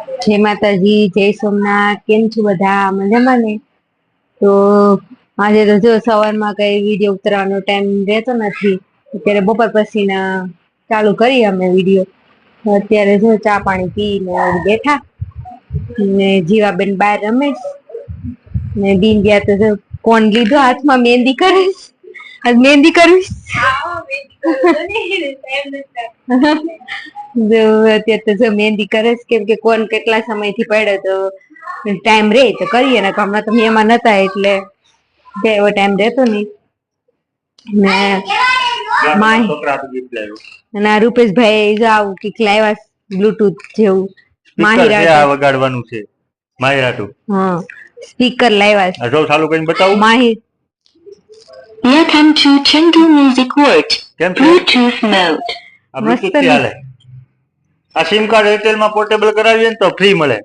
જય માતાજી, જય સોમનાથ. કેમ છો બધા? મજામાં ને? તો આજે તો જો સવારમાં કઈ વિડીયો ઉતરવાનો ટાઈમ રહેતો નથી. અત્યારે બપોર પછી ચાલુ કરી અમે વિડીયો. અત્યારે જો ચા પાણી પીને બેઠા ને જીવાબેન બહાર રમે ને બીન ગયા તો કોણ લીધો હાથમાં મહેંદી કરે. આજ મહેંદી કરવી. અત્યારે તો જો મહેંદી કરે કેમ કે કોણ કેટલા સમય થી પડ્યો તો ટાઈમ રે તો કરીએ ને. હમણાં તો એમાં નતા એટલે એવો ટાઈમ રહેતો નહી. ને રૂપેશભાઈ જો આવું કઈક લાવ્યા બ્લુટૂથ જેવું વગાડવાનું છે. માહિરાટુ હા સ્પીકર લાવ્યા જો ચાલુ કરીને બતાવું. માહિર Welcome to Chendu Music World. Bluetooth mode. આ બ્લુટૂથ થી હાલે. આ સિમ કાર્ડ એરટેલ માં પોર્ટેબલ કરાવીએ ને તો ફ્રી મળે.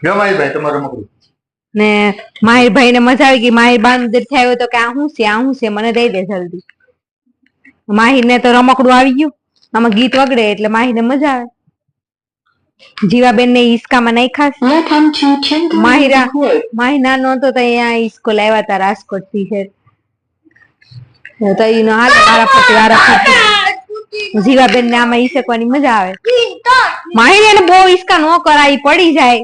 જો માહિરભાઈ તમારું મકડું ને માહિરભાઈ ને મજા આવી ગઈ. માહિર બાંદર થયો તો કે આ શું છે મને દઈ દે જલ્દી. માહિર ને તો રમકડું આવી ગયું. આમાં ગીત વગડે એટલે માહિર ને મજા આવે. જીવાબેન ને હિસકામાં નહીં ખાસ. માહિર નાનો હતો તો અહીંયા હિસકો લાવ્યા હતા રાજકોટ થી છે તો એનો હાલ વારાફરતી જીવાબેન ને આમાં હિસકવાની મજા આવે. માહિર એને બહુ હિસકા ન કરાય, પડી જાય.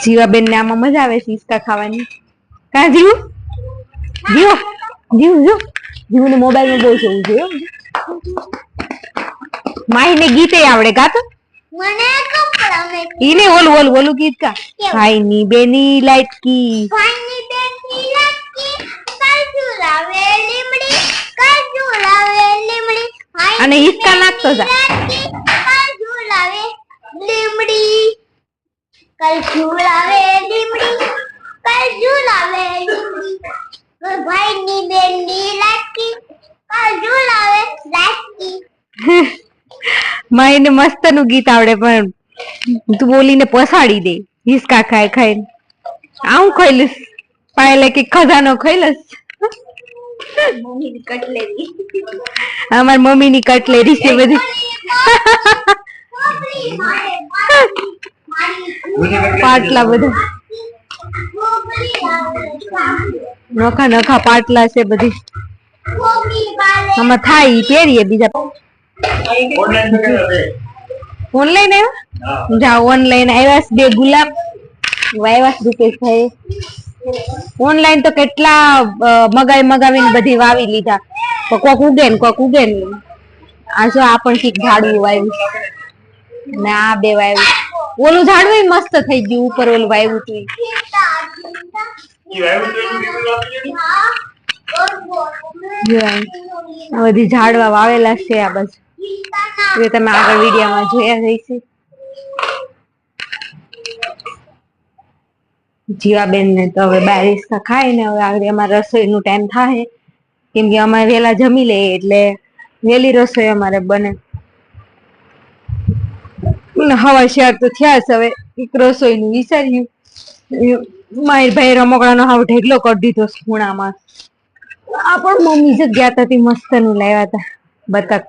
જીવાબેન ને આમાં મજા આવે છે હિસકા ખાવાની. કા જીવ જીવ જીવ જીવ જીવ ને મોબાઈલ માં બહુ જોવું જોઈએ. માહી ને ગીતે આવડે ગાતો. ઈને ઓલું ગીત કા ભાઈ ની બેની લાટકી અને હિસકા નાખતો જા. માહી ને મસ્ત નું ગીત આવડે પણ તું બોલીને પસાડી દે. હિસકા ખાય ખાય આવું ખાઈલસ પાયલે કે ખજાનો ખાઈલસ. અમાર મમ્મી ની કટલેરી છે બધી. પાટલા બધા નોખા નોખા પાટલા છે બધી. આમાં થાય પહેરીએ બીજા. ઓનલાઈન આવ્યા જા ઓનલાઈન આવ્યા બે ગુલાબ વાવ્યા રૂપેશભાઈ. ઓનલાઈન તો કેટલા મગાવીને બધી વાવી લીધા. કોક ઉગે ને કોક ઉગે ને. આ જો આ પણ કઈક ઝાડવું વાવ્યું ને આ બે વાવ્યું. ઓલું ઝાડવું મસ્ત થઈ ગયું ઉપર ઓલું વાવ્યું હતું. બધી ઝાડવા વાવેલા છે આ બાજુ. તમે આગળ વિડીયોમાં જોયા જઈશે. જીવાબેન ને તો હવે બારીસ ખાય ને હવે આગળ અમારે રસોઈ નું ટાઈમ થાય કેમ કે અમે વેલા જમી લઈએ એટલે વેલી રસોઈ અમારે બને. હવા શેર તો થયા છે. હવે એક રસોઈ નું વિચાર્યું. મારી ભાઈ રમકડા નો હાવ ઢેકલો કરી દીધો ખૂણામાં. આ પણ મમ્મી જગ્યા હતી મસ્ત નું લાવ્યા હતા બતક.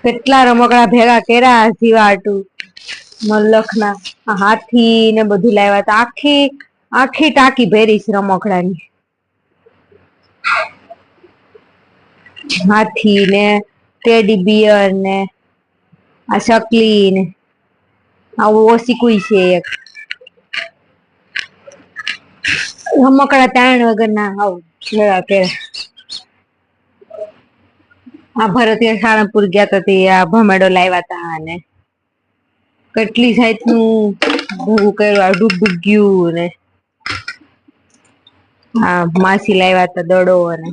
કેટલા રમકડા ભેગા કર્યા જીવાટુ મલ્લખ ના. હાથી ને બધું લાવ્યા હતા. આખી ટાંકી ભરી છે રમકડા ની. હાથી ને ટેડી બિયર ને આ શકલી ને આવું ઓછી કોઈ છે એક. રમકડા તાણ વગર ના આવું ભેગા કર્યા. આ ભરતીય સાળંગપુર ગયા હતા આ ભમેડો લાવ્યા હતા અને કેટલી જાત નું ભૂગું કર્યું. ડૂબડૂગ્યું ને આ માસી લાવ્યા હતા દડો અને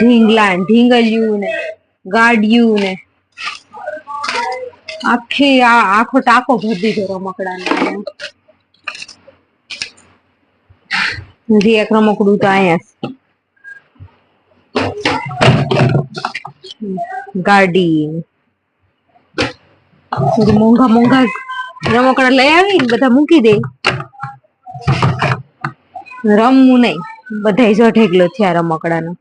ઢીંગલ્યું ને ગાડિયું ને આખો ટાંકો ભરી દીધો રમકડા ને. હજી એક રમકડું તો અહીંયા ગાડી મોંઘા મોંઘા રમકડા લઈ આવી ને બધા મૂકી દે. રમવું નહીં બધા જો ઢેગલો થયા રમકડાનો.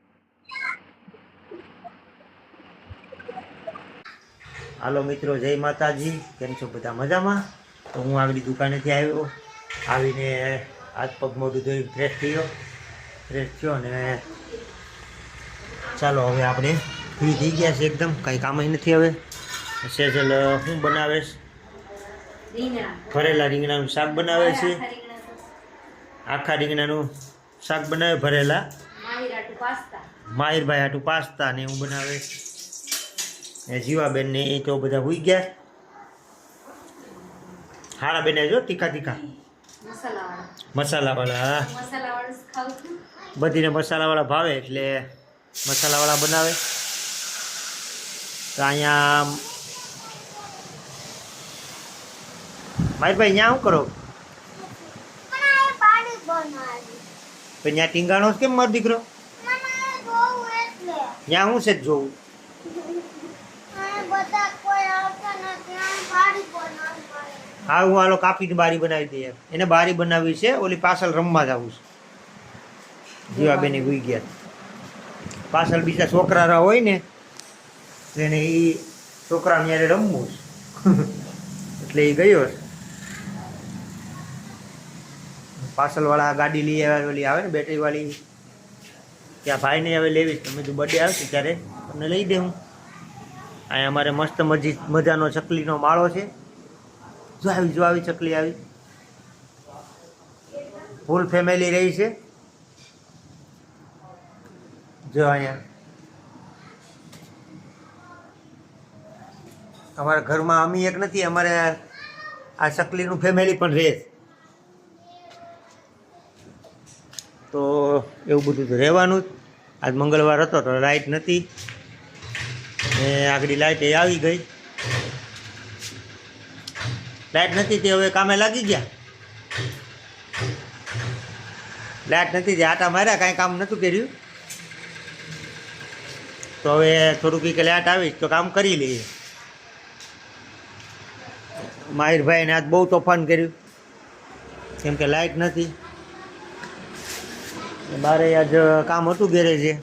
હાલો મિત્રો, જય માતાજી. કેમ છો બધા? મજામાં? તો હું આગળ દુકાનેથી આવ્યો, આવીને હાથ પગ મોઢું ધોઈ ફ્રેશ થયો અને ચાલો હવે આપણે ફ્રી થઈ ગયા છે એકદમ, કાંઈ કામ નથી હવે. સેજલ શું બનાવે છે? ભરેલા રીંગણાનું શાક બનાવે છે. આખા રીંગણાનું શાક બનાવે, ભરેલા. માહિરભાઈ હાટું પાસ્તા ને એવું બનાવે. ને જીવાબેન ને એ તો બધા હોઈ ગયા. હારા બેન જો તીખા મસાલાવાળા. બધીને મસાલાવાળા ભાવે એટલે મસાલાવાળા બનાવે. તો અહીંયા માહિરભાઈ અહીંયા શું કરો? ત્યાં ટીંગાણો કેમ મારો દીકરો? ત્યાં શું છે જોવું? હા, હું હાલો કાપીને બારી બનાવી દઈએ. એને બારી બનાવી છે, ઓલી પાછળ રમવા જવું છે. જીવાબેન ગુઈ ગયા. પાછળ બીજા છોકરા હોય ને એને એ છોકરાને યારે રમવું છે એટલે એ ગયો છે. પાછળવાળા ગાડી લઈ આવે, ઓલી આવે ને બેટરીવાળી, ત્યાં ભાઈને હવે લેવી. તમે જો બર્થડે આવશે ત્યારે તમને લઈ દે હું. અહીંયા અમારે મસ્ત મજાનો ચકલીનો માળો છે. જો આવી ચકલી આવી. ફૂલ ફેમિલી રહી છે. જો અહીંયા અમારા ઘરમાં અમી એક નથી, અમારે આ ચકલીનું ફેમિલી પણ રહે. તો એવું બધું તો રહેવાનું જ. આજ મંગળવાર હતો તો લાઇટ નથી ને આગળ લાઇટ એ આવી ગઈ. લાઇટ નથી તે હવે કામે લાગી ગયા. લાઇટ નથી તે આટા માર્યા, કાંઈ કામ નહોતું કર્યું. તો હવે થોડુંક કંઈક લાઇટ આવી તો કામ કરી લઈએ. માહિરભાઈને આજ બહુ તોફાન કર્યું કેમ કે લાઇટ નથી. બારે આજ કામ હતું ગેરેજે,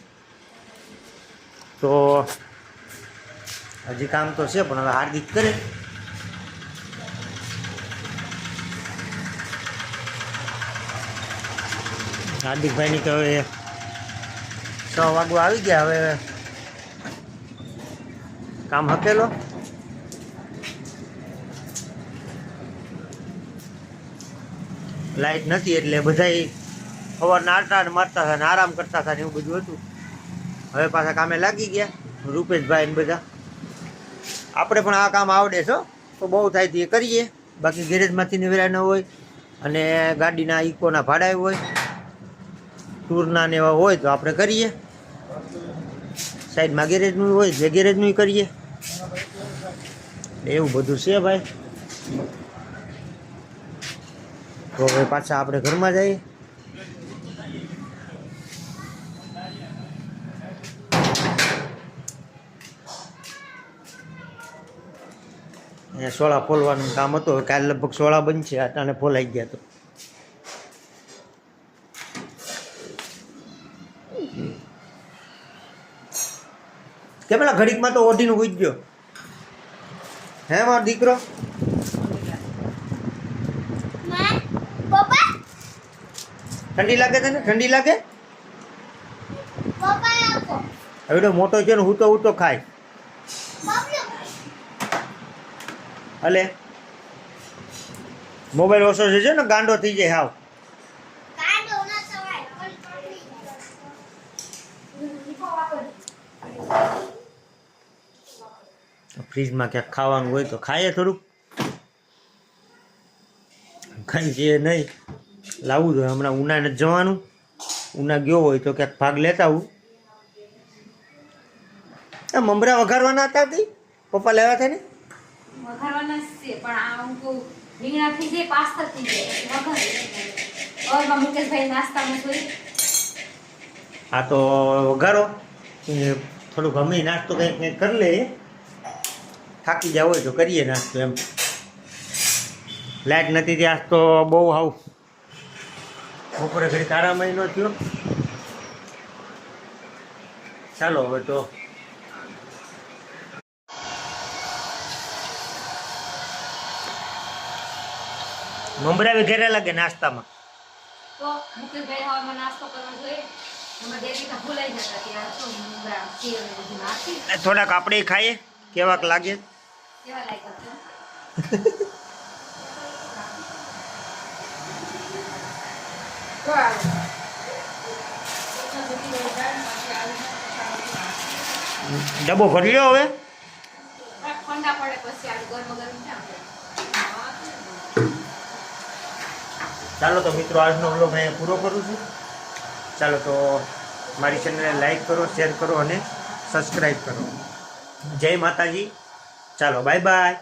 તો હજી કામ તો છે પણ હવે હાર્દિક કરે. હાર્દિકભાઈની તો હવે 6 વાગવા આવી ગયા. હવે કામ હકેલો. લાઇટ નથી એટલે બધાય સવારના આટા મારતા હતા ને આરામ કરતા હતા ને એવું બધું હતું. હવે પાછા કામે લાગી ગયા રૂપેશભાઈ ને બધા. આપણે પણ આ કામ આવડે છો તો બહુ થાય તો એ કરીએ. બાકી ગેરેજમાંથી નિવેરા ન હોય અને ગાડીના ઇકોના ભાડા હોય, ટૂરના ને એવા હોય તો આપણે કરીએ. સાઈડમાં ગેરેજનું હોય જે ગેરેજનું કરીએ. એવું બધું છે ભાઈ. તો હવે પાછા આપણે ઘરમાં જઈએ. સોળા ફોલવાનું કામ હતું. કાલે લગભગ સોળા બનશે, અટાણે ફોલાઈ ગયા. તો કે પેલા ઘડીકમાં તો ઓઢીને ઉઈ ગયો હે મારો દીકરો? ઠંડી લાગે છે ને? ઠંડી લાગે? હવે તો મોટો છે ને, હું તો ખાય. અલે મોબાઈલ ઓછો છે ને, ગાંડો થઈ જાય હાવ. ફ્રીજમાં ક્યાંક ખાવાનું હોય તો ખાઈએ થોડુંક. ખાઈ જઈએ નહીં લાવવું જોઈએ. હમણાં ઉના નથી જવાનું. ઉના ગયો હોય તો ક્યાંક ભાગ લેતા આવું. મમરા વઘારવાના હતા તી પપ્પા લેવા હતા ને? વઘારવાના છે પણ આ હું કહું રીંગણા થઈ જાય, પાસ્તા થઈ જાય વઘાર. ઓર મુકેશભાઈ નાસ્તામાં જોઈ. હા તો વઘારો. થોડુંક અમે નાસ્તો કંઈક કરી લઈએ. થાકી જાવ હોય તો કરીએ નાસ્તો એમ. લાઇટ નથી ત્યાં તો બહુ હાવ બપોરે ઘડી આરામ ન થયો. ચાલો હવે તો મમરા વગેરે લાગે નાસ્તામાં. તો મુકેશભાઈ હવામાં નાસ્તો કરવો જોઈએ. એમાં દેશીના ભૂલાઈ જતા ત્યાં તો મુંગા સેવ ને બધું નાખી થોડાક આપણે ખાઈએ કેવાક લાગે. કેવા લાગ્યા છે? તો આવે. ડબ્બો ભરી લ્યો હવે. ઠંડા પડે પછી આ ગરમ ગરમ ચાલે. ચાલો તો મિત્રો આજનો વ્લોગ અહીંયા પૂરો કરું છું. ચાલો તો મારી ચેનલને લાઈક કરો, શેર કરો અને સબસ્ક્રાઈબ કરો. જય માતાજી. ચાલો બાય બાય.